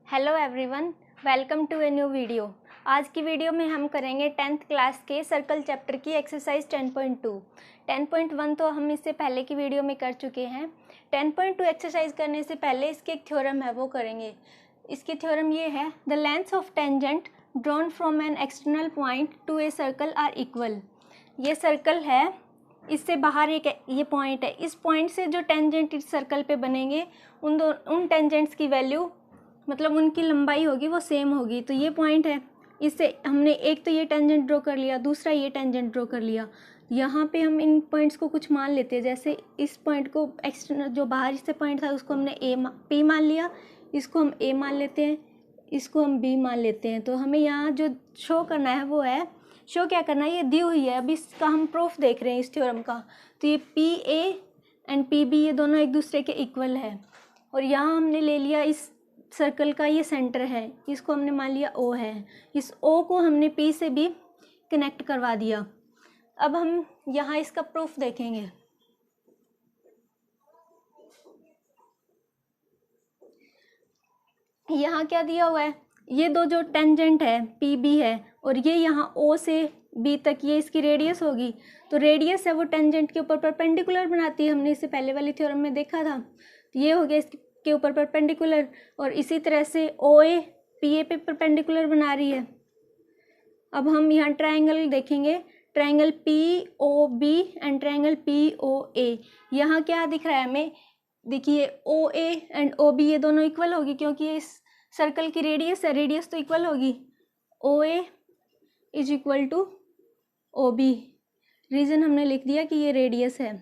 Hello everyone, welcome to a new video. आज की video में हम करेंगे 10th क्लास के सर्कल चैप्टर की एक्सरसाइज 10.2। 10.1 तो हम इससे पहले की वीडियो में कर चुके हैं। 10.2 एक्सरसाइज करने से पहले इसकी एक थ्योरम है वो करेंगे। इसकी थ्योरम ये है, the lengths of tangent drawn from an external point to a circle are equal. ये सर्कल है, इससे बाहर एक ये पॉइंट है, इस पॉइंट से जो टेंजेंट इस सर्कल पे बनेंगे उन टेंजेंट्स की वैल्यू मतलब उनकी लंबाई होगी वो सेम होगी। तो ये पॉइंट है, इससे हमने एक तो ये टेंजेंट ड्रॉ कर लिया, दूसरा ये टेंजेंट ड्रॉ कर लिया। यहाँ पे हम इन पॉइंट्स को कुछ मान लेते हैं, जैसे इस पॉइंट को एक्सटर्नल जो बाहर से पॉइंट था उसको हमने पी मान लिया, इसको हम ए मान लेते हैं, इसको हम बी मान लेते हैं। तो हमें यहाँ जो शो करना है वो है, शो क्या करना है, ये दी हुई है। अभी इसका हम प्रूफ देख रहे हैं इस थ्योरम का। तो ये P A and P B ये दोनों एक दूसरे के इक्वल है। और यहाँ हमने ले लिया इस सर्कल का ये सेंटर है, इसको हमने मान लिया ओ है। इस ओ को हमने पी से भी कनेक्ट करवा दिया। अब हम यहाँ इसका प्रूफ देखेंगे। यहाँ क्या दिया हुआ है, ये दो जो टेंजेंट है पी बी है और ये यहाँ ओ से बी तक ये इसकी रेडियस होगी। तो रेडियस है वो टेंजेंट के ऊपर परपेंडिकुलर बनाती है, हमने इससे पहले वाली थ्योरम में देखा था। तो ये हो गया इसके ऊपर परपेंडिकुलर, और इसी तरह से ओ ए पी ए पे परपेंडिकुलर बना रही है। अब हम यहाँ ट्रायंगल देखेंगे, triangle P O B and triangle P O A. यहाँ क्या दिख रहा है हमें, देखिए ओ ए एंड ओ बी ये दोनों इक्वल होगी क्योंकि ये इस सर्कल की रेडियस है, रेडियस तो इक्वल होगी। O A is equal to O B, reason हमने लिख दिया कि ये रेडियस है।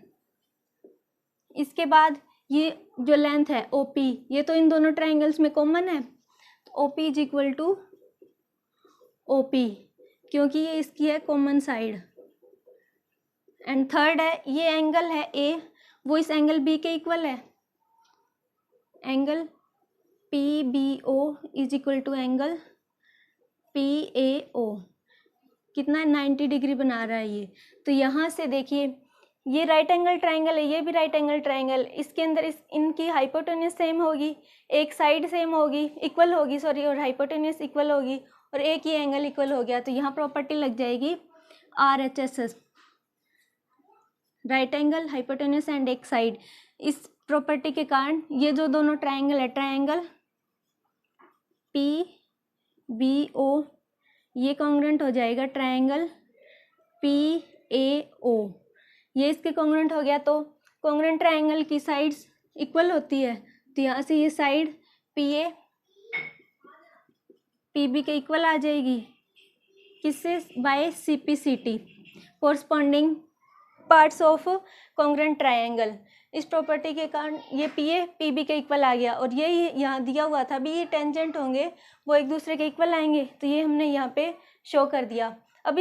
इसके बाद ये जो लेंथ है ओ पी, ये तो इन दोनों ट्रायंगल्स में कॉमन है, तो O P is equal to O P क्योंकि ये इसकी है कॉमन साइड। एंड थर्ड है, ये एंगल है ए, वो इस एंगल बी के इक्वल है। Angle P B O is equal to angle P A O, कितना 90 डिग्री बना रहा है ये। तो यहाँ से देखिए ये राइट एंगल ट्रायंगल है, ये भी राइट एंगल ट्रायंगल, इसके अंदर इनकी हाइपोटेन्यूज सेम होगी, एक साइड सेम होगी, इक्वल होगी सॉरी, और हाइपोटेन्यूज इक्वल होगी, और एक ही एंगल इक्वल हो गया। तो यहाँ प्रॉपर्टी लग जाएगी R H S S, right angle hypotenuse and एक साइड। इस प्रॉपर्टी के कारण ये जो दोनों ट्रायंगल है, ट्रायंगल पी बी ओ, ये कॉन्ग्रुएंट हो जाएगा ट्रायंगल पी ए ओ, ये इसके कॉन्ग्रुएंट हो गया। तो कॉन्ग्रुएंट ट्रायंगल की साइड्स इक्वल होती है, तो यहाँ से ये side P A P B के इक्वल आ जाएगी, किससे, by C P C T, corresponding parts of congruent triangle. इस प्रॉपर्टी के कारण ये पी ए पी बी के इक्वल आ गया, और ये यहाँ दिया हुआ था भी, ये टेंजेंट होंगे वो एक दूसरे के इक्वल आएंगे, तो ये हमने यहाँ पे शो कर दिया। अब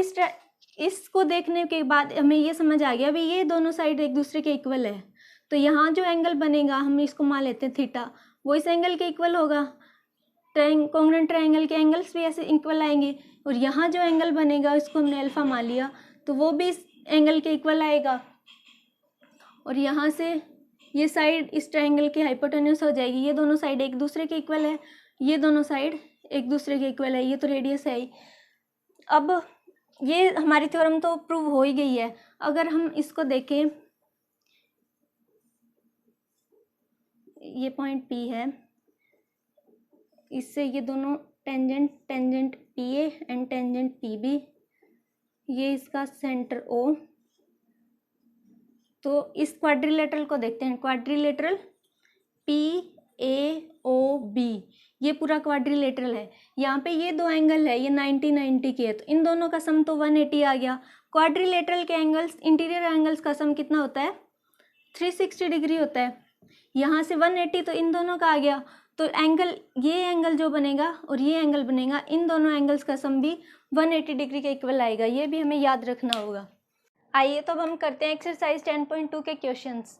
इसको देखने के बाद हमें ये समझ आ गया भी ये दोनों साइड एक दूसरे के इक्वल है। तो यहाँ जो एंगल बनेगा हम इसको मान लेते हैं थीटा, वो इस एंगल के इक्वल होगा। कॉन्ग्रुएंट ट्रायंगल के एंगल्स भी ऐसे इक्वल आएंगे, और यहाँ जो एंगल बनेगा इसको हमने अल्फा मान लिया, तो वो भी इस एंगल के इक्वल आएगा। और यहाँ से ये साइड इस ट्रायंगल की हाइपोटेन्यूज हो जाएगी, ये दोनों साइड एक दूसरे के इक्वल है, ये दोनों साइड एक दूसरे के इक्वल है, ये तो रेडियस है ही। अब ये हमारी थ्योरम तो प्रूव हो ही गई है। अगर हम इसको देखें, ये पॉइंट P है, इससे ये दोनों tangent P A and tangent P B, ये इसका सेंटर O। तो इस क्वाड्रिलेटरल को देखते हैं, quadrilateral P A O B, ये पूरा क्वाड्रिलेटरल है। यहाँ पे ये दो एंगल है, ये 90 के है, तो इन दोनों का सम तो 180 आ गया। क्वाड्रिलेटरल के एंगल्स, इंटीरियर एंगल्स का सम कितना होता है, 360 डिग्री होता है। यहाँ से 180 तो इन दोनों का आ गया, तो एंगल, ये एंगल जो बनेगा और ये एंगल बनेगा, इन दोनों एंगल्स का सम भी 180 डिग्री के इक्वल आएगा, ये भी हमें याद रखना होगा। आइए तो अब हम करते हैं एक्सरसाइज 10.2 के क्वेश्चंस।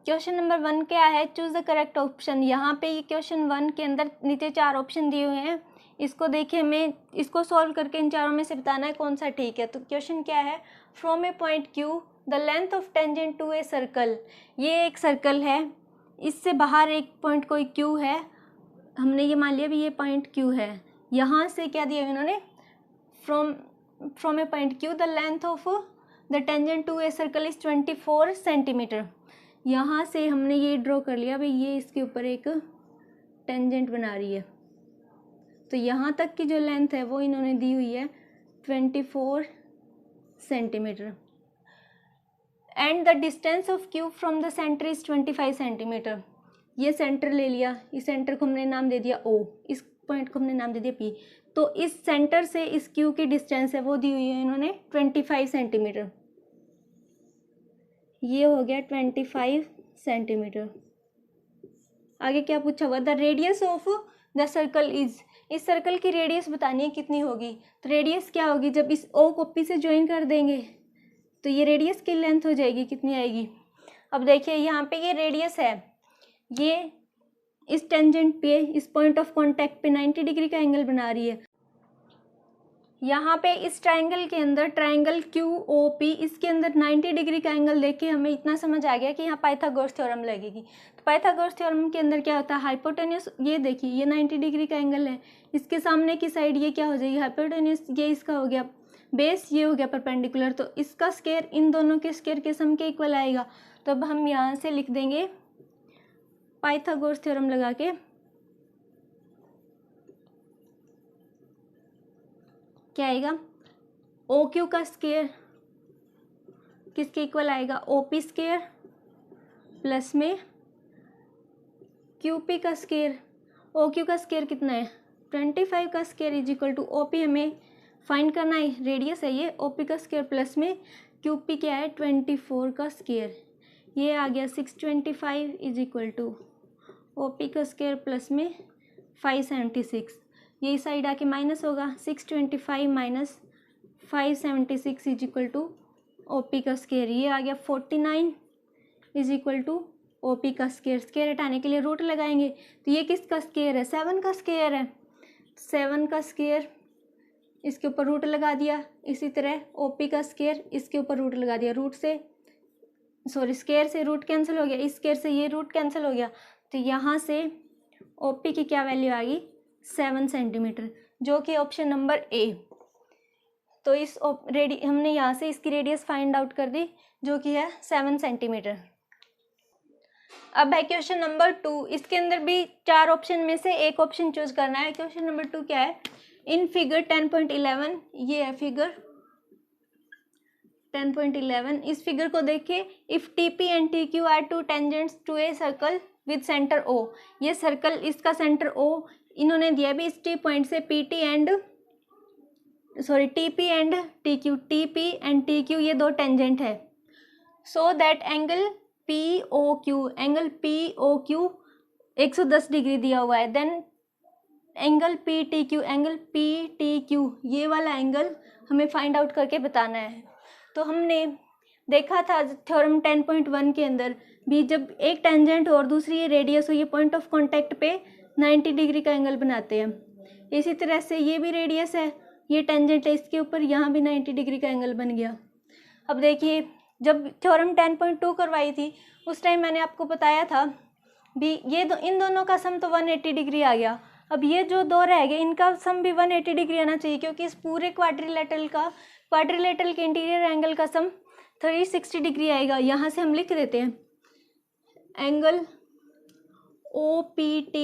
क्वेश्चन नंबर 1 क्या है, चूज द करेक्ट ऑप्शन। यहाँ पे ये क्वेश्चन 1 के अंदर नीचे 4 ऑप्शन दिए हुए हैं, इसको देखिए, हमें इसको सॉल्व करके इन चारों में से बताना है कौन सा ठीक है। तो क्वेश्चन क्या है, from a point Q the length of tangent to a circle. ये एक सर्कल है, इससे बाहर एक पॉइंट कोई क्यू है, हमने ये मान लिया भी ये पॉइंट Q है, यहाँ से क्या दिया इन्होंने, from a point Q the length of the tangent to a circle is 24 centimetre. यहाँ से हमने ये ड्रॉ कर लिया भाई ये इसके ऊपर एक टेंजेंट बना रही है, तो यहाँ तक की जो लेंथ है वो इन्होंने दी हुई है 24 centimetre. And the distance of cube from the centre is 25 centimetre. ये सेंटर ले लिया, इस सेंटर को हमने नाम दे दिया O, इस पॉइंट को हमने नाम दे दिया P। तो इस सेंटर से इस क्यू की डिस्टेंस है वो दी हुई है इन्होंने 25 सेंटीमीटर। ये हो गया 25 सेंटीमीटर। आगे क्या पूछा हुआ, the radius of the circle is, इस सर्कल की रेडियस बतानी है कितनी होगी। तो रेडियस क्या होगी, जब इस O को P से ज्वाइन कर देंगे तो ये रेडियस की लेंथ हो जाएगी, कितनी आएगी। अब देखिए यहाँ पे ये रेडियस है, ये इस टेंजेंट पे इस पॉइंट ऑफ कांटेक्ट पे 90 डिग्री का एंगल बना रही है। यहाँ पे इस ट्राइंगल के अंदर ट्राइंगल QOP, इसके अंदर 90 डिग्री का एंगल देख के हमें इतना समझ आ गया कि यहाँ पाइथागोरस थ्योरम लगेगी। तो पाइथागोरस थ्योरम के अंदर क्या होता है, हाइपोटेन्यूस, ये देखिए ये 90 डिग्री का एंगल है, इसके सामने की साइड ये क्या हो जाएगी हाइपोटेन्यूस, ये इसका हो गया बेस, ये हो गया परपेंडिकुलर, तो इसका स्क्वायर इन दोनों के स्क्वायर के सम के इक्वल आएगा। तो अब हम यहाँ से लिख देंगे पाइथागोरस थ्योरम लगा के, क्या आएगा, OQ का स्क्वायर किसके इक्वल आएगा, OP स्क्वायर प्लस में QP का स्क्वायर। OQ का स्क्वायर कितना है 25 का square is equal to OP हमें फाइंड करना है, रेडियस है ये, OP का स्क्वायर प्लस में QP क्या है 24 का स्क्वायर, ये आ गया 625 इज इक्वल टू OP का स्क्वायर प्लस में 576। ये साइड आके माइनस होगा, 625 minus 576 is equal to OP का स्क्वायर, ये आ गया 49 इज इक्वल टू OP का स्क्वायर। स्क्वायर हटाने के लिए रूट लगाएंगे, तो ये किसका स्क्वायर है 7 का स्क्वायर है, 7 का स्क्वायर इसके ऊपर रूट लगा दिया। इसी तरह OP का स्क्वायर इसके ऊपर रूट लगा दिया, रूट से सॉरी स्क्वायर से रूट कैंसिल हो गया, इस स्क्वायर से ये रूट कैंसिल हो गया, तो यहाँ से OP की क्या वैल्यू आ गई 7 सेंटीमीटर, जो कि ऑप्शन नंबर A। तो इस हमने यहाँ से इसकी रेडियस फाइंड आउट कर दी जो कि है 7 सेंटीमीटर। अब है क्वेश्चन नंबर 2, इसके अंदर भी 4 ऑप्शन में से एक ऑप्शन चूज करना है। क्वेश्चन नंबर 2 क्या है, इन फिगर 10.11, ये है फिगर 10.11, इस फिगर को देखिए, if TP and TQ are two tangents to a circle with centre O, ये सर्कल इसका सेंटर O इन्होंने दिया भी इस T पॉइंट से TP and TP and TQ ये दो टेंजेंट है, so that angle POQ 110 degree दिया हुआ है, देन एंगल PTQ ये वाला एंगल हमें फाइंड आउट करके बताना है। तो हमने देखा था थ्योरम 10.1 के अंदर भी, जब एक टेंजेंट और दूसरी रेडियस हो, ये पॉइंट ऑफ कांटेक्ट पे 90 डिग्री का एंगल बनाते हैं। इसी तरह से ये भी रेडियस है, ये टेंजेंट है इसके ऊपर, यहाँ भी 90 डिग्री का एंगल बन गया। अब देखिए जब थ्योरम 10.2 करवाई थी उस टाइम मैंने आपको बताया था भी ये इन दोनों का सम तो 180 डिग्री आ गया। अब ये जो दो रह गए इनका सम भी 180 डिग्री आना चाहिए, क्योंकि इस पूरे क्वाड्रिलेटरल के इंटीरियर एंगल का सम 360 डिग्री आएगा। यहाँ से हम लिख देते हैं एंगल OPT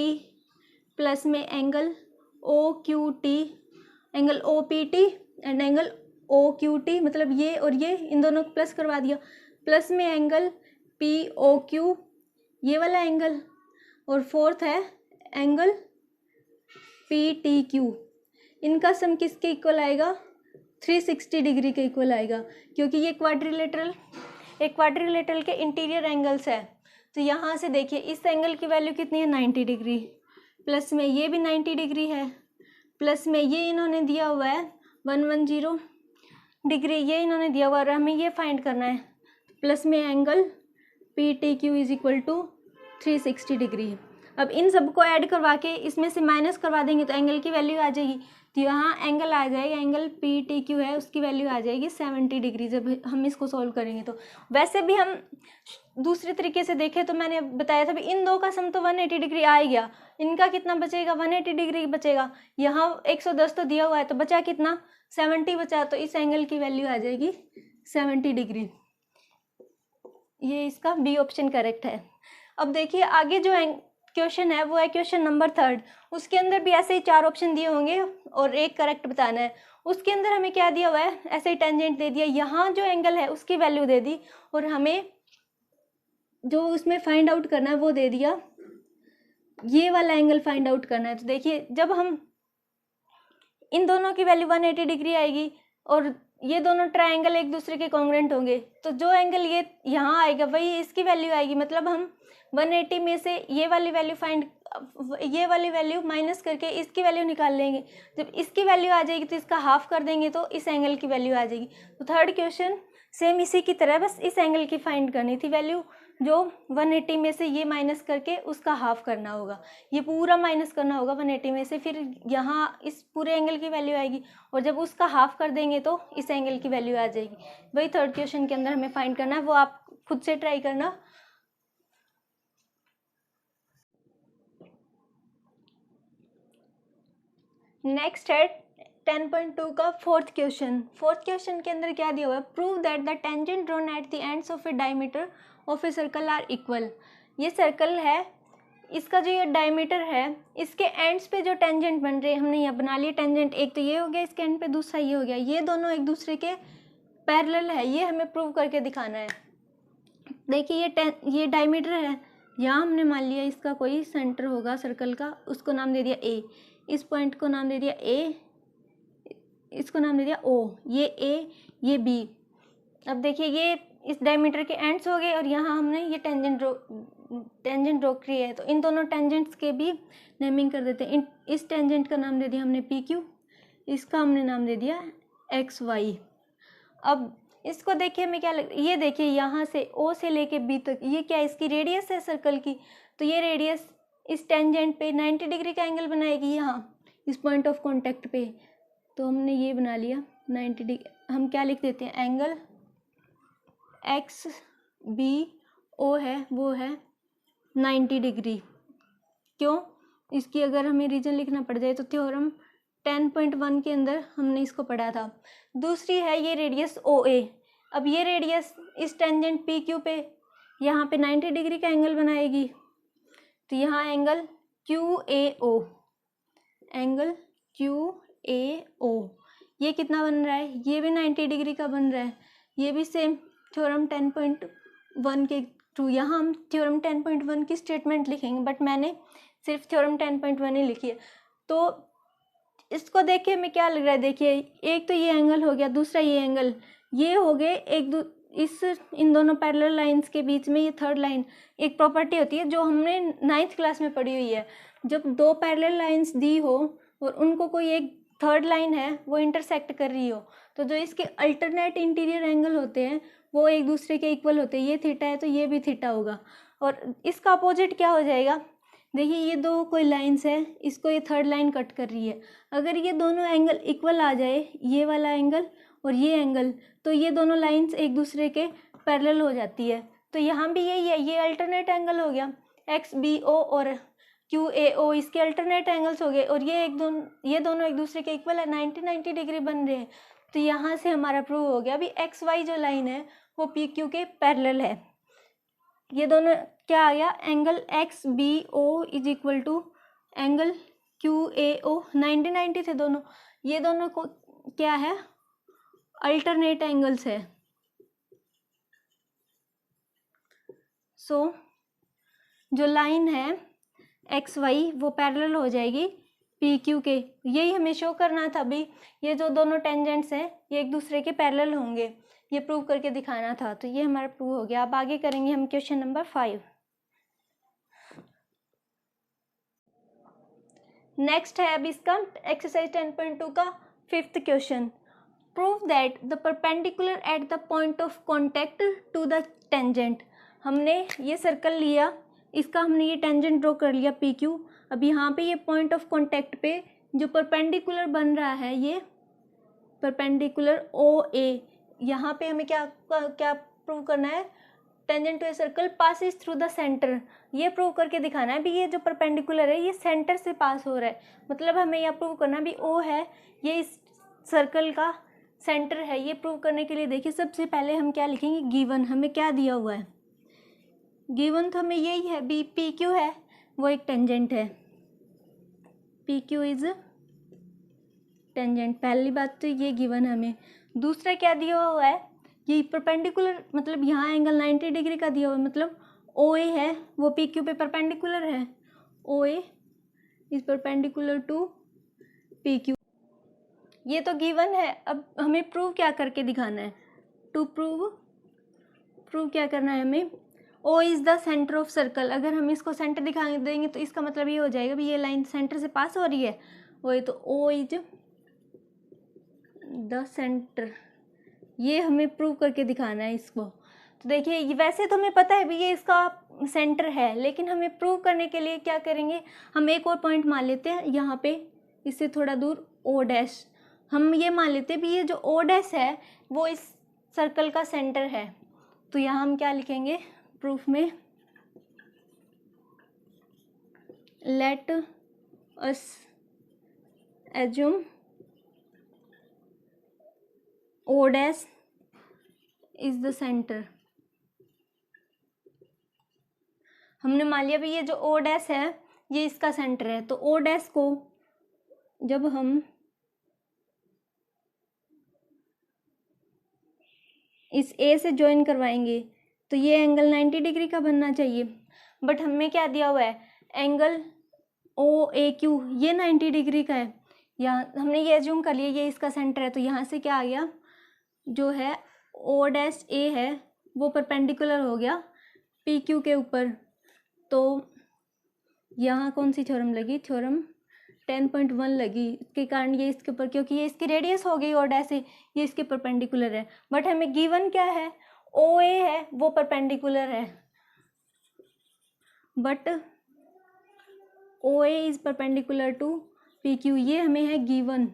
प्लस में angle OQT, angle OPT and angle OQT, मतलब ये और ये इन दोनों को प्लस करवा दिया, प्लस में एंगल POQ ये वाला एंगल, और फोर्थ है एंगल PTQ। इनका सम किसके इक्वल आएगा 360 डिग्री के इक्वल आएगा, क्योंकि ये क्वाड्रिलेटरल के इंटीरियर एंगल्स है। तो यहाँ से देखिए इस एंगल की वैल्यू कितनी है 90 डिग्री, प्लस में ये भी 90 डिग्री है, प्लस में ये इन्होंने दिया हुआ है 110 डिग्री, ये इन्होंने दिया हुआ है, हमें ये फाइंड करना है, प्लस में angle PTQ is equal to 360 degree. अब इन सबको ऐड करवा के इसमें से माइनस करवा देंगे तो एंगल की वैल्यू आ जाएगी, तो यहाँ एंगल आ जाएगा, एंगल PTQ है उसकी वैल्यू आ जाएगी 70 डिग्री जब हम इसको सॉल्व करेंगे। तो वैसे भी हम दूसरे तरीके से देखें तो मैंने बताया था भी इन दो का सम तो 180 डिग्री आ ही गया, इनका कितना बचेगा, 180 डिग्री बचेगा। यहाँ 110 तो दिया हुआ है, तो बचा कितना, 70 बचा। तो इस एंगल की वैल्यू आ जाएगी 70 डिग्री। ये इसका बी ऑप्शन करेक्ट है। अब देखिए आगे जो क्वेश्चन है वो है क्वेश्चन नंबर 3। उसके अंदर भी ऐसे ही 4 ऑप्शन दिए होंगे और एक करेक्ट बताना है। उसके अंदर हमें क्या दिया हुआ है, ऐसे ही टेंजेंट दे दिया, यहाँ जो एंगल है उसकी वैल्यू दे दी, और हमें जो उसमें फाइंड आउट करना है वो दे दिया, ये वाला एंगल फाइंड आउट करना है। तो देखिए जब हम इन दोनों की वैल्यू 180 डिग्री आएगी और ये दोनों ट्रायंगल एक दूसरे के कॉन्ग्रुएंट होंगे, तो जो एंगल ये यहाँ आएगा वही इसकी वैल्यू आएगी। मतलब हम 180 में से ये वाली वैल्यू माइनस करके इसकी वैल्यू निकाल लेंगे। जब इसकी वैल्यू आ जाएगी तो इसका हाफ कर देंगे तो इस एंगल की वैल्यू आ जाएगी। तो थर्ड क्वेश्चन सेम इसी की तरह, बस इस एंगल की फाइंड करनी थी वैल्यू, जो 180 में से ये माइनस करके उसका हाफ करना होगा। ये पूरा माइनस करना होगा 180 में से, फिर यहाँ इस पूरे एंगल की वैल्यू आएगी, और जब उसका हाफ कर देंगे तो इस एंगल की वैल्यू आ जाएगी। वही थर्ड क्वेश्चन के अंदर हमें फाइंड करना है, वो आप खुद से ट्राई करना। नेक्स्ट है 10.2 का फोर्थ क्वेश्चन। फोर्थ क्वेश्चन के अंदर क्या दिया हुआ है, prove that the tangent drawn at the ends of a diameter of a circle are equal. ये सर्कल है, इसका जो ये डायमीटर है, इसके एंड्स पे जो टेंजेंट बन रहे हैं, हमने यहाँ बना लिए टेंजेंट, एक तो ये हो गया इसके एंड पे, दूसरा ये हो गया, ये दोनों एक दूसरे के पैरेलल है। ये हमें प्रूव करके दिखाना है। देखिए ये डायमीटर है, यहाँ हमने मान लिया इसका कोई सेंटर होगा सर्कल का, उसको नाम दे दिया ए, इस पॉइंट को नाम दे दिया ए, इसको नाम दे दिया ओ, ये ए ये बी। अब देखिए ये इस डायमीटर के एंड्स हो गए, और यहाँ हमने ये टेंजेंट ड्रॉ की है, तो इन दोनों टेंजेंट्स के भी नेमिंग कर देते हैं। इस टेंजेंट का नाम दे दिया हमने पी क्यू, इसका हमने नाम दे दिया एक्स वाई। अब इसको देखिए हमें क्या ये देखिए यहाँ से ओ से लेके बी तक, ये क्या इसकी रेडियस है सर्कल की, तो ये रेडियस इस टेंजेंट पे 90 डिग्री का एंगल बनाएगी यहाँ इस पॉइंट ऑफ कॉन्टेक्ट पे। तो हमने ये बना लिया 90 डिग्री, हम क्या लिख देते हैं, एंगल एक्स बी ओ है वो है 90 डिग्री। क्यों, इसकी अगर हमें रीजन लिखना पड़ जाए तो थ्योरम 10.1 के अंदर हमने इसको पढ़ा था। दूसरी है ये रेडियस ओ ए। अब ये रेडियस इस टेंजेंट पी क्यू पे यहाँ पे 90 डिग्री का एंगल बनाएगी, तो यहाँ angle Q A O, angle Q A O, ये कितना बन रहा है, ये भी 90 डिग्री का बन रहा है, ये भी सेम थ्योरम 10.1 के थ्रू। यहाँ हम थ्योरम 10.1 की स्टेटमेंट लिखेंगे, बट मैंने सिर्फ थ्योरम 10.1 ही लिखी है। तो इसको देखिए हमें क्या लग रहा है, देखिए एक तो ये एंगल हो गया, दूसरा ये एंगल, ये हो गए इन दोनों पैरेलल लाइंस के बीच में ये थर्ड लाइन। एक प्रॉपर्टी होती है जो हमने 9th क्लास में पढ़ी हुई है, जब दो पैरेलल लाइंस दी हो और उनको कोई एक थर्ड लाइन है वो इंटरसेक्ट कर रही हो, तो जो इसके अल्टरनेट इंटीरियर एंगल होते हैं वो एक दूसरे के इक्वल होते हैं। ये थीटा है तो ये भी थीटा होगा, और इसका अपोजिट क्या हो जाएगा, देखिए ये दो कोई लाइंस है, इसको ये थर्ड लाइन कट कर रही है। अगर ये दोनों एंगल इक्वल आ जाए, ये वाला एंगल और ये एंगल, तो ये दोनों लाइंस एक दूसरे के पैरेलल हो जाती है। तो यहाँ भी यही है, ये अल्टरनेट एंगल हो गया, एक्स बी ओ और क्यू ए ओ इसके अल्टरनेट एंगल्स हो गए, और ये दोनों एक दूसरे के इक्वल है, 90 डिग्री बन रहे हैं। तो यहाँ से हमारा प्रूव हो गया, अभी एक्स वाई जो लाइन है वो पी क्यू के पैरेलल है। ये दोनों क्या आ गया, angle X B O is equal to angle Q A O, 90 थे दोनों, ये दोनों को क्या है, अल्टरनेट एंगल्स है। सो जो लाइन है एक्स वाई वो पैरेलल हो जाएगी पी क्यू के, यही हमें शो करना था। अभी ये जो दोनों टेंजेंट्स हैं ये एक दूसरे के पैरेलल होंगे, ये प्रूव करके दिखाना था, तो ये हमारा प्रूव हो गया। अब आगे करेंगे हम क्वेश्चन नंबर 5। नेक्स्ट है अब इसका एक्सरसाइज 10.2 का 5th question, prove that the perpendicular at the point of contact to the tangent. हमने ये सर्कल लिया, इसका हमने ये टेंजेंट ड्रॉ कर लिया पी क्यू। अब यहाँ पे ये पॉइंट ऑफ कॉन्टेक्ट पे जो परपेंडिकुलर बन रहा है, ये परपेंडिकुलर ओ ए, यहाँ पे हमें क्या प्रूव करना है, tangent to a circle passes through the centre, ये प्रूव करके दिखाना है भी ये जो परपेंडिकुलर है ये सेंटर से पास हो रहा है, मतलब हमें यह प्रूव करना भी ओ है ये इस सर्कल का सेंटर है। ये प्रूव करने के लिए देखिए सबसे पहले हम क्या लिखेंगे, गिवन हमें क्या दिया हुआ है, गिवन तो हमें यही है बी पी क्यू है वो एक टेंजेंट है, पी क्यू इज टेंजेंट, पहली बात तो ये गिवन हमें। दूसरा क्या दिया हुआ है, ये परपेंडिकुलर मतलब यहाँ एंगल 90 डिग्री का दिया हुआ है, मतलब ओ ए है वो पी क्यू पे परपेंडिकुलर है, O A is perpendicular to P Q, ये तो गिवन है। अब हमें प्रूव क्या करके दिखाना है, टू प्रूव क्या करना है हमें, O is the centre of circle, अगर हम इसको सेंटर दिखा देंगे तो इसका मतलब ये हो जाएगा भी ये लाइन सेंटर से पास हो रही है, वही तो ओ इज द सेंटर, ये हमें प्रूव करके दिखाना है इसको। तो देखिए वैसे तो हमें पता है भी ये इसका सेंटर है, लेकिन हमें प्रूव करने के लिए क्या करेंगे, हम एक और पॉइंट मान लेते हैं यहाँ पे इससे थोड़ा दूर ओ डैश, हम ये मान लेते हैं भी ये जो ओ डैश है वो इस सर्कल का सेंटर है। तो यहाँ हम क्या लिखेंगे प्रूफ में, let us assume O dash is the centre, हमने मान लिया भी ये जो ओ डैश है ये इसका सेंटर है। तो ओ डैश को जब हम इस ए से ज्वाइन करवाएंगे तो ये एंगल 90 डिग्री का बनना चाहिए, बट हमें क्या दिया हुआ है एंगल ओ ए क्यू ये 90 डिग्री का है, यहाँ हमने ये एज्यूम कर लिया ये इसका सेंटर है। तो यहाँ से क्या आ गया, जो है ओ डैश ए है वो परपेंडिकुलर हो गया पी क्यू के ऊपर। तो यहाँ कौन सी थ्योरम लगी, थ्योरम 10.1 लगी, इसके कारण ये इसके ऊपर, क्योंकि ये इसकी रेडियस हो गई ओ डैश से, ये इसके परपेंडिकुलर है। बट हमें गिवन क्या है, ओ ए है वो परपेंडिकुलर है, but O A is perpendicular to P Q, ये हमें है गिवन।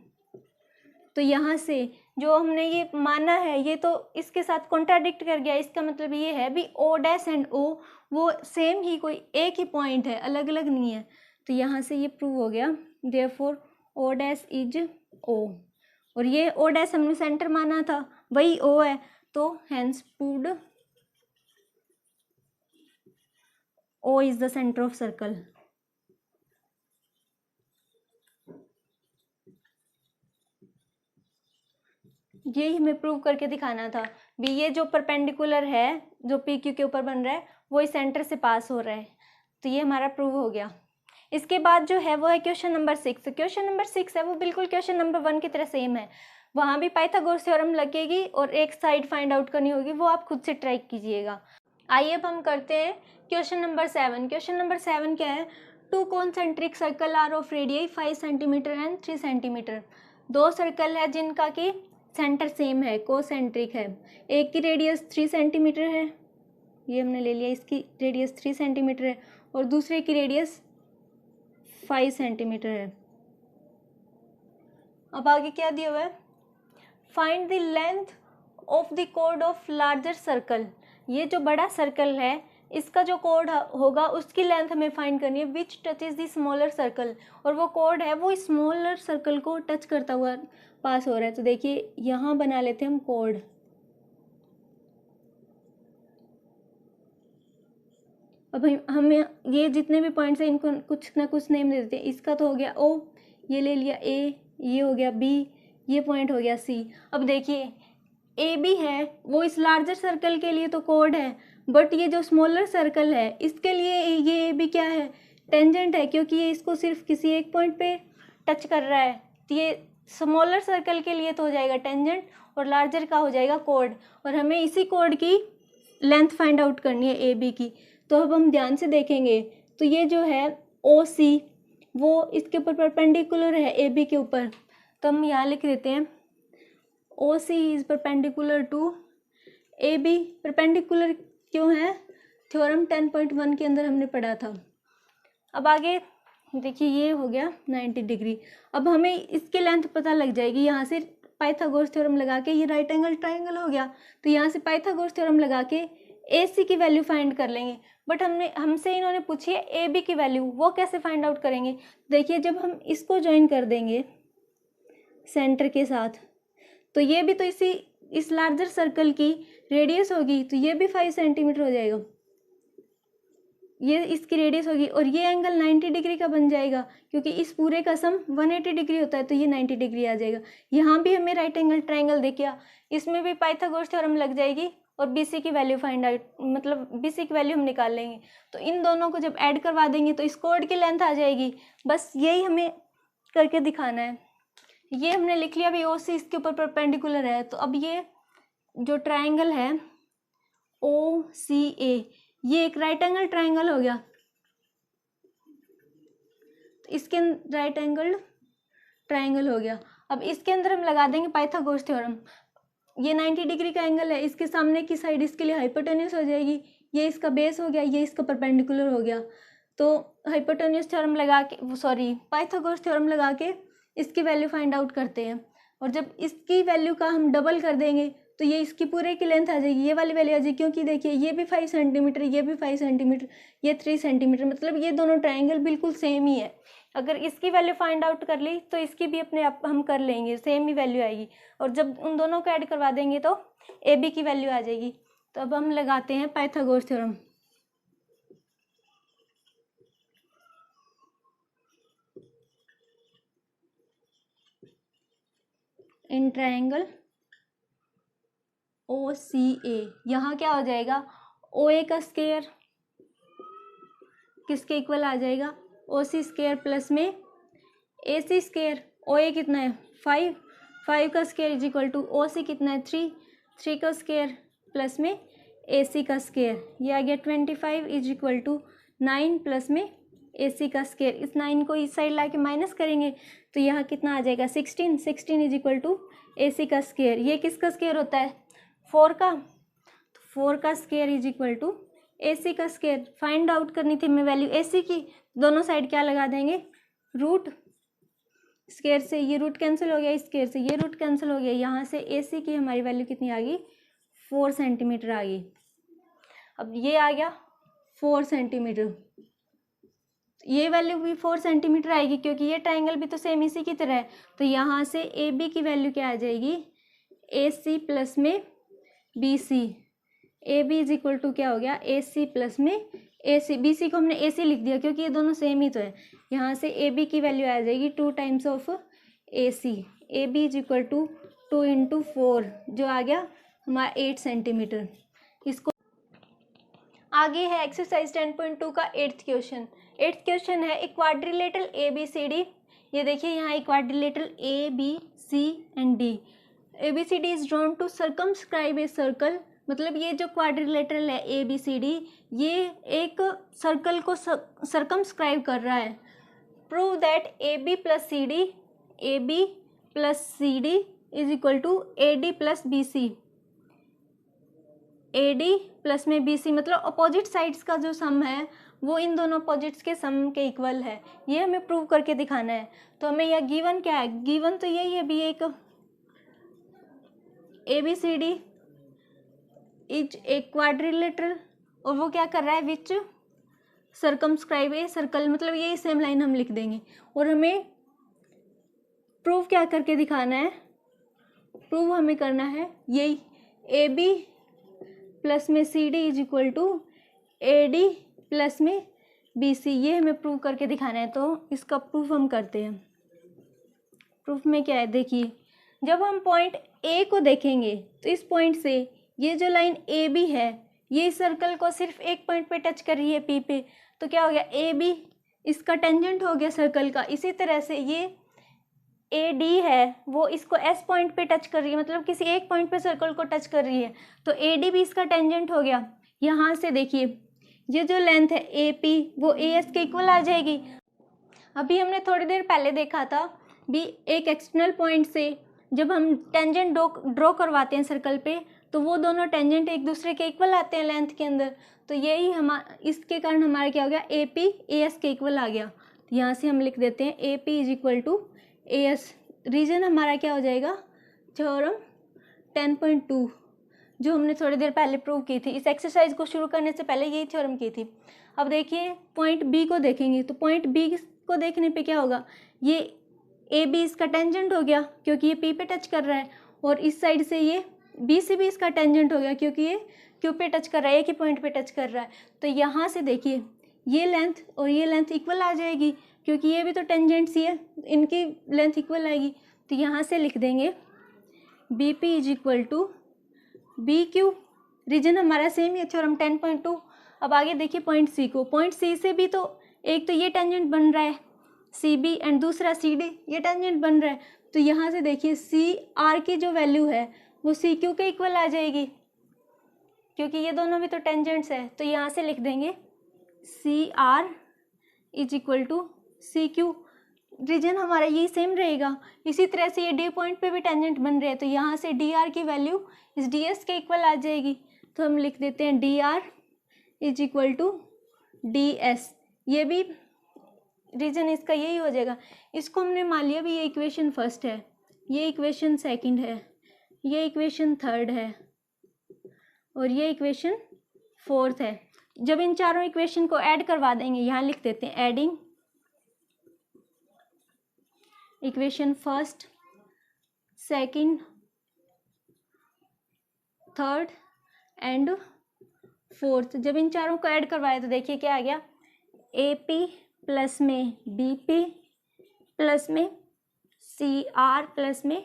तो यहाँ से जो हमने ये माना है ये तो इसके साथ कॉन्ट्राडिक्ट कर गया, इसका मतलब ये है भी ओ डैश एंड ओ वो सेम ही, कोई एक ही पॉइंट है, अलग अलग नहीं है। तो यहाँ से ये प्रूव हो गया, देयरफॉर ओ डैश इज ओ, और ये ओ डैश हमने सेंटर माना था वही ओ है, तो hence proved O is the centre of circle. यही हमें प्रूव करके दिखाना था भी ये जो परपेंडिकुलर है जो पी क्यू के ऊपर बन रहा है वो इस सेंटर से पास हो रहा है। तो ये हमारा प्रूव हो गया। इसके बाद जो है वो है क्वेश्चन नंबर 6। क्वेश्चन नंबर 6 है वो बिल्कुल क्वेश्चन नंबर 1 की तरह सेम है, वहाँ भी पाइथागोरस थ्योरम लगेगी और एक साइड फाइंड आउट करनी होगी, वो आप खुद से ट्राई कीजिएगा। आइए अब हम करते हैं क्वेश्चन नंबर 7। क्वेश्चन नंबर 7 क्या है, two concentric circle are of radius 5 centimetre and 3 centimetre. दो सर्कल है जिनका कि सेंटर सेम है, कोसेंट्रिक है, एक की रेडियस 3 सेंटीमीटर है, ये हमने ले लिया, इसकी रेडियस 3 सेंटीमीटर है और दूसरे की रेडियस 5 सेंटीमीटर है। अब आगे क्या दिया हुआ है, find the length of the code of larger circle. ये जो बड़ा सर्कल है इसका जो कोड होगा उसकी लेंथ हमें फाइंड करनी है, विच टचेज द स्मॉलर सर्कल, और वो कोड है वो स्मॉलर सर्कल को टच करता हुआ पास हो रहा है। तो देखिए यहाँ बना लेते हैं हम कोड, अब हम ये जितने भी पॉइंट्स हैं इनको कुछ ना कुछ नेम दे देते हैं। इसका तो हो गया ओ, ये ले लिया ए, ये हो गया बी, ये पॉइंट हो गया सी। अब देखिए ए बी है वो इस लार्जर सर्कल के लिए तो कोड है, बट ये जो स्मॉलर सर्कल है इसके लिए ये ए बी क्या है, टेंजेंट है, क्योंकि ये इसको सिर्फ किसी एक पॉइंट पे टच कर रहा है। तो ये स्मॉलर सर्कल के लिए तो हो जाएगा टेंजेंट और लार्जर का हो जाएगा कोड, और हमें इसी कोड की लेंथ फाइंड आउट करनी है ए बी की। तो अब हम ध्यान से देखेंगे तो ये जो है ओ सी वो इसके ऊपर परपेंडिकुलर है ए बी के ऊपर, तो हम यहाँ लिख देते हैं O C is perpendicular to A B. Perpendicular क्यों है, थ्योरम 10.1 के अंदर हमने पढ़ा था। अब आगे देखिए ये हो गया 90 डिग्री। अब हमें इसकी लेंथ पता लग जाएगी, यहाँ से पाइथागोरस थ्योरम लगा के ये राइट एंगल ट्राइंगल हो गया, तो यहाँ से पाइथागोरस थ्योरम लगा के ए सी की वैल्यू फाइंड कर लेंगे, बट हमसे इन्होंने पूछी है ए बी की वैल्यू, वो कैसे फाइंड आउट करेंगे? देखिए जब हम इसको ज्वाइन कर देंगे सेंटर के साथ, तो ये भी तो इस लार्जर सर्कल की रेडियस होगी, तो ये भी 5 सेंटीमीटर हो जाएगा, ये इसकी रेडियस होगी, और ये एंगल 90 डिग्री का बन जाएगा, क्योंकि इस पूरे का सम 180 डिग्री होता है, तो ये 90 डिग्री आ जाएगा। यहाँ भी हमें राइट एंगल ट्रायंगल दिख गया, इसमें भी पाइथागोरस थ्योरम लग जाएगी, और बीसी की वैल्यू फाइंड आउट, मतलब बीसी की वैल्यू हम निकाल लेंगे। तो इन दोनों को जब ऐड करवा देंगे तो इस कोड की लेंथ आ जाएगी। बस यही हमें करके दिखाना है। ये हमने लिख लिया, अभी ओ सी इसके ऊपर परपेंडिकुलर है, तो अब ये जो ट्रायंगल है ओ सी ए, ये एक राइट एंगल ट्रायंगल हो गया, तो इसके राइट एंगल ट्रायंगल हो गया। अब इसके अंदर हम लगा देंगे पाइथागोरस थ्योरम। ये 90 डिग्री का एंगल है, इसके सामने की साइड इसके लिए हाइपोटेन्यूस हो जाएगी, ये इसका बेस हो गया, ये इसका परपेंडिकुलर हो गया। तो हाइपोटेन्यूस थ्योरम लगा के, सॉरी पाइथागोरस थ्योरम लगा के इसकी वैल्यू फाइंड आउट करते हैं, और जब इसकी वैल्यू का हम डबल कर देंगे तो ये इसकी पूरे की लेंथ आ जाएगी, ये वाली वैल्यू आ जाएगी, क्योंकि देखिए ये भी 5 सेंटीमीटर, ये भी 5 सेंटीमीटर, ये 3 सेंटीमीटर, मतलब ये दोनों ट्रायंगल बिल्कुल सेम ही है। अगर इसकी वैल्यू फाइंड आउट कर ली तो इसकी भी अपने आप हम कर लेंगे, सेम ही वैल्यू आएगी, और जब उन दोनों को ऐड करवा देंगे तो ए बी की वैल्यू आ जाएगी। तो अब हम लगाते हैं Pythagoras theorem. In triangle O C A, यहाँ क्या हो जाएगा, ओ ए का स्क्वायर किसके इक्वल आ जाएगा, ओ सी स्क्वायर प्लस में ए सी स्क्वायर। ओ ए कितना है 5, 5 का square is equal to O C कितना है 3, 3 का स्क्वायर प्लस में ए सी का स्क्वायर, ये आ गया 25 इज इक्वल टू 9 प्लस में ए सी का स्क्वायर। इस 9 को इस साइड ला के माइनस करेंगे तो यहाँ कितना आ जाएगा 16, 16 इज इक्वल टू ए सी का स्क्वायर। ये किसका स्क्वायर होता है 4 का, तो 4 का स्क्वायर इज इक्वल टू ए सी का स्क्वायर। फाइंड आउट करनी थी हमें वैल्यू ए सी की, दोनों साइड क्या लगा देंगे रूट, स्क्वायर से ये रूट कैंसिल हो गया, स्क्वायर से ये रूट कैंसिल हो गया, यहाँ से ए सी की हमारी वैल्यू कितनी आ गई 4 सेंटीमीटर आ गई। अब ये आ गया 4 सेंटीमीटर, ये वैल्यू भी 4 सेंटीमीटर आएगी, क्योंकि ये ट्रायंगल भी तो सेम इसी की तरह है। तो यहाँ से ए बी की वैल्यू क्या आ जाएगी, ए सी प्लस में B C, A B is equal to क्या हो गया ए सी प्लस में ए सी, बी सी को हमने ए सी लिख दिया क्योंकि ये दोनों सेम ही तो है। यहाँ से ए बी की वैल्यू आ जाएगी 2 times of A C, A B is equal to 2 into 4 जो आ गया हमारा 8 सेंटीमीटर। इसको आगे है एक्सरसाइज 10.2 का 8th क्वेश्चन। 8th क्वेश्चन है एक quadrilateral A B C D. ये देखिए यहाँ एक quadrilateral A B C and D, A B C D is drawn to circumscribe a circle. मतलब ये जो क्वाड्रिलेटरल है ए बी सी डी, ये एक सर्कल को सर्कमस्क्राइब कर रहा है। Prove that A B plus C D, A B plus C D is equal to A D plus B C, A D plus में बी सी, मतलब opposite sides का जो सम है वो इन दोनों अपोजिट्स के सम के इक्वल है। ये हमें प्रूव करके दिखाना है। तो हमें यह गिवन क्या है, गिवन तो यही है भी एक A B C D is एक क्वाड्रिलेटरल, और वो क्या कर रहा है विच सर्कमस्क्राइब ए सर्कल, मतलब यही सेम लाइन हम लिख देंगे। और हमें प्रूव क्या करके दिखाना है, प्रूव हमें करना है यही ए बी प्लस में C D is equal to A D plus में बी सी, ये हमें प्रूव करके दिखाना है। तो इसका प्रूफ हम करते हैं। प्रूफ में क्या है देखिए, जब हम पॉइंट ए को देखेंगे तो इस पॉइंट से ये जो लाइन ए बी है ये इस सर्कल को सिर्फ एक पॉइंट पे टच कर रही है पी पे, तो क्या हो गया ए बी इसका टेंजेंट हो गया सर्कल का। इसी तरह से ये ए डी है वो इसको एस पॉइंट पे टच कर रही है, मतलब किसी एक पॉइंट पे सर्कल को टच कर रही है, तो ए डी भी इसका टेंजेंट हो गया। यहाँ से देखिए ये जो लेंथ है ए पी वो ए एस के इक्वल आ जाएगी। अभी हमने थोड़ी देर पहले देखा था भी एक एक्सटर्नल पॉइंट से जब हम टेंजेंट ड्रॉ करवाते हैं सर्कल पे तो वो दोनों टेंजेंट एक दूसरे के इक्वल आते हैं लेंथ के अंदर। तो यही इसके कारण हमारा क्या हो गया ए पी ए एस के इक्वल आ गया। यहाँ से हम लिख देते हैं A P is equal to A S. Reason हमारा क्या हो जाएगा थ्योरम 10.2। जो हमने थोड़ी देर पहले प्रूव की थी। इस एक्सरसाइज को शुरू करने से पहले यही थ्योरम की थी। अब देखिए पॉइंट बी को देखेंगे, तो पॉइंट बी को देखने पे क्या होगा, ये ए बी इसका टेंजेंट हो गया क्योंकि ये पी पे टच कर रहा है, और इस साइड से ये बी से भी इसका टेंजेंट हो गया क्योंकि ये क्यू पे टच कर रहा है, एक ही पॉइंट पे टच कर रहा है। तो यहाँ से देखिए ये लेंथ और ये लेंथ इक्वल आ जाएगी क्योंकि ये भी तो टेंजेंट्स ही है, इनकी लेंथ इक्वल आएगी। तो यहाँ से लिख देंगे B P is equal to B Q. Reason हमारा सेम ही है, थ्योरम 10.2। अब आगे देखिए पॉइंट सी को, पॉइंट सी से भी तो एक तो ये टेंजेंट बन रहा है सी बी एंड दूसरा सी डी, ये टेंजेंट बन रहा है। तो यहाँ से देखिए सी आर की जो वैल्यू है वो सी क्यू के इक्वल आ जाएगी क्योंकि ये दोनों भी तो टेंजेंट्स है। तो यहाँ से लिख देंगे C R is equal to C Q. Reason हमारा यही सेम रहेगा। इसी तरह से ये डी पॉइंट पे भी टेंजेंट बन रहे हैं, तो यहाँ से डी आर की वैल्यू इस डी एस के इक्वल आ जाएगी। तो हम लिख देते हैं D R is equal to D S. ये भी रीजन इसका यही हो जाएगा। इसको हमने मान लिया भी ये इक्वेशन फर्स्ट है, ये इक्वेशन सेकंड है, ये इक्वेशन थर्ड है और ये इक्वेशन फोर्थ है। जब इन चारों इक्वेशन को ऐड करवा देंगे, यहाँ लिख देते हैं adding equation first, second, third and fourth. जब इन चारों को ऐड करवाए तो देखिए क्या आ गया, ए पी प्लस में बी पी प्लस में सी आर प्लस में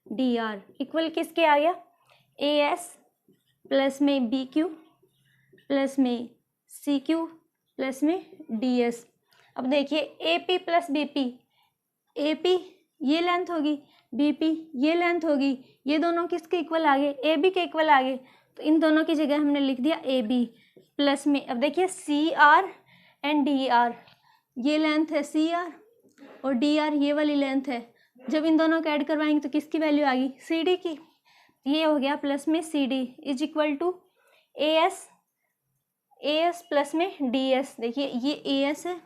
डी आर इक्वल किसके आ गया, ए एस प्लस में बी क्यू प्लस में सी क्यू प्लस में डी एस। अब देखिए A P plus B P, A P ये लेंथ होगी, बी पी ये लेंथ होगी, ये दोनों किसके इक्वल आ गए, ए बी के इक्वल आ गए। तो इन दोनों की जगह हमने लिख दिया ए बी प्लस में, अब देखिए C R and D R, ये लेंथ है सी आर और डी आर ये वाली लेंथ है। जब इन दोनों को ऐड करवाएंगे तो किसकी वैल्यू आ गई, सी डी की। ये हो गया प्लस में C D is equal to A S plus में डी एस। देखिए ये ए एस है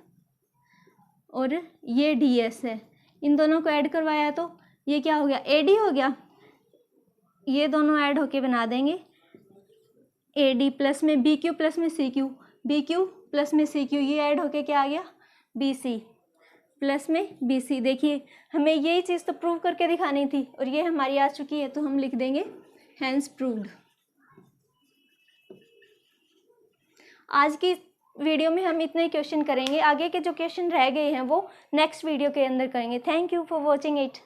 और ये डी एस है, इन दोनों को ऐड करवाया तो ये क्या हो गया, ए डी हो गया। ये दोनों ऐड होके बना देंगे ए डी प्लस में बी क्यू प्लस में C Q, B Q plus में सी क्यू, ये ऐड होके क्या आ गया, बी सी प्लस में बी सी। देखिए हमें यही चीज़ तो प्रूव करके दिखानी थी और ये हमारी आ चुकी है, तो हम लिख देंगे हैंस प्रूव्ड। आज की वीडियो में हम इतने ही क्वेश्चन करेंगे, आगे के जो क्वेश्चन रह गए हैं वो नेक्स्ट वीडियो के अंदर करेंगे। Thank you for watching it.